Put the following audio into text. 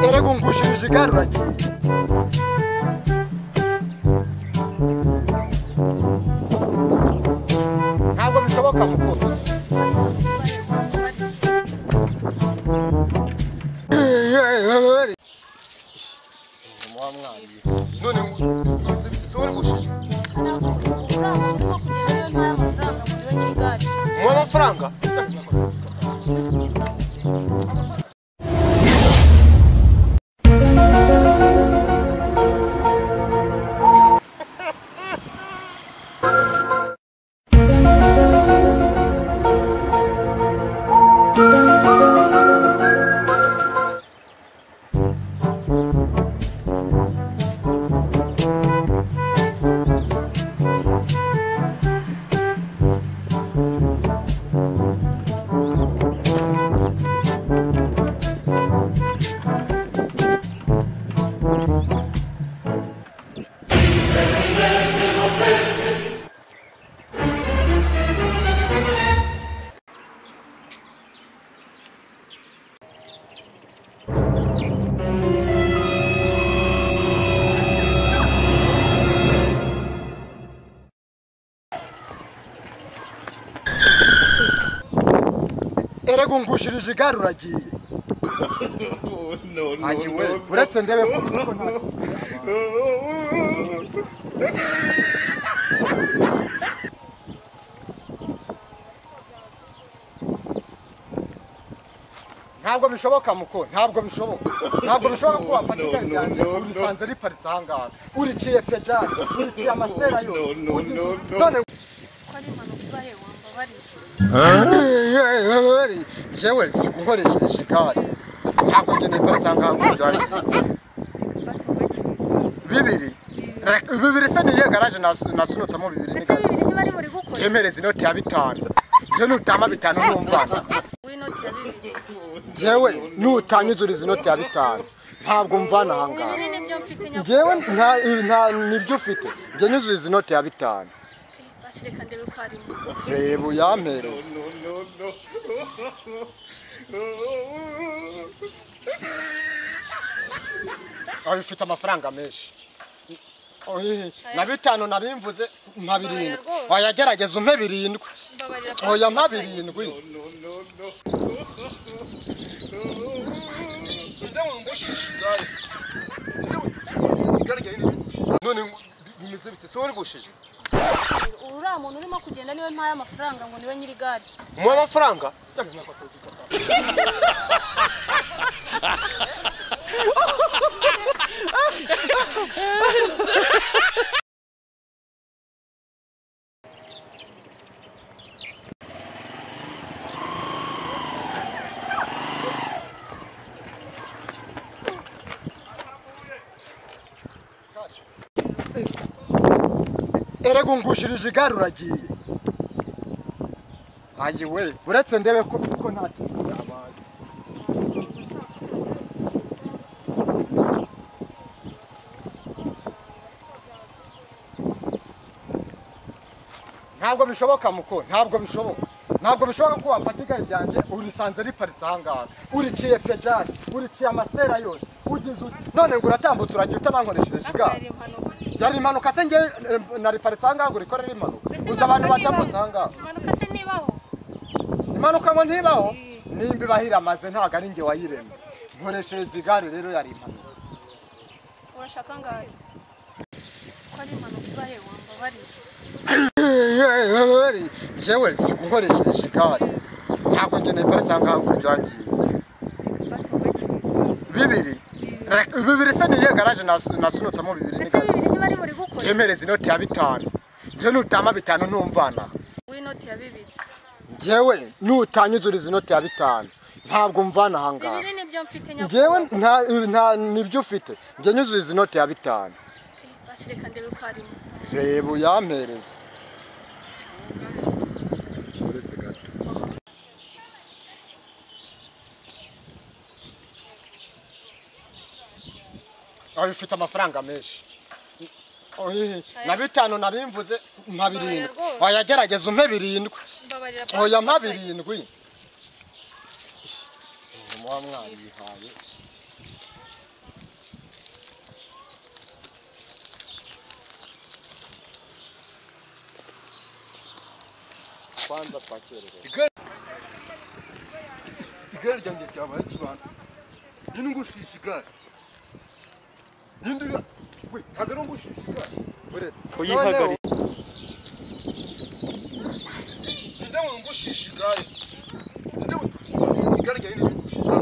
Erego ngushirije igare uragiye. Ntabwo bishoboka mukuru. None sori gushije. Mu amafaranga? Erego ngushirije igare uragiye. No. Uretse ndebe ko ntabwo bishoboka muko, ntabwo bishoboka. Ntabwo bishoboka ko wafatika cyane urisanze riparitse ahangaha. Uriciye pedal, uriciye amasera yo. None jewe sikunkoresheje igare. Ntabwo ngene iparitse ahangaha kujyana. Bibiri se niye garage nasunutamo bibiri ni garage. Bibiri bari muri gukora. Kemereza inoti ya 5. Je nutama 5 numvana. Inoti ya 2. Jewe nutanyuzuriza inoti ya 5. Ntabwo mvana ahangaha. Jewe nta nibyo ufite. Je nyuzuriza inoti ya 5. Basireka ndebe ko ari mu. Reba yampereza. Aho ufite amafaranga menshi. Na 5 narimvuze mpa 7. Wayagerageza umpe 7. Oya mpa 7. None bimeze bite sori gushije. Ura muntu urimo kugenda niwe mpaye amafaranga ngo niwe nyiri gare. Mu amafaranga? Erego ngushirije igare uragiye. Ayiwe, uretse ndebe ko nta kintu yabaye. Ntabwo bishoboka muko, ntabwo bishoboka. Ntabwo bishoboka ko wafatika ibyanjye urisanze riparitse ahangaha. Uriciye pedal, uriciye amasera yose. Ugize none ngo uratambutse uragiye utanankoresheje igare. Yari impanuka se nge nariparitse ahangaha ngo rikorere impanuka. Uza abantu batambutse ahangaha. Impanuka se nibaho. Impanuka ngo ntibaho? Nimba ibahira amaze ntago ari nge wayiremye. Nkoresheje igare rero yari impanuka. Urashaka ngahe? Ko ari impanuka ibahe wambabarije. Jewe sikunkoresheje igare. Ntabwo nge nariparitse ahangaha ngo byagenze. Bibiri se niye garage nasunutamo 2 ni garage. Bibiri bari muri gukora. Kemereza inoti ya 5. Je nutama 5 numvana. Inoti ya 2. Jewe nutanyuzuriza inoti ya 5. Ntabwo mvana ahangaha. Bibiri nibyo mfite nyako. Jewe nta nibyo ufite. Je nyuzuriza inoti ya 5. Basireka ndebe ko ari mu. Reba yampereza. Aho ufite amafaranga menshi. Na 5 narimvuze mpa 7. Wayagerageza umpe 7. Oya mpa 7. muba mwarihaye kwanza twakerere igare ryanjye ryabaye kibana nyine ngushisha igare nindura we ntabwo ari ngushisha igare uretse kuyihagarika ndawe ngushisha igare ndawe igare ryanjye ngushisha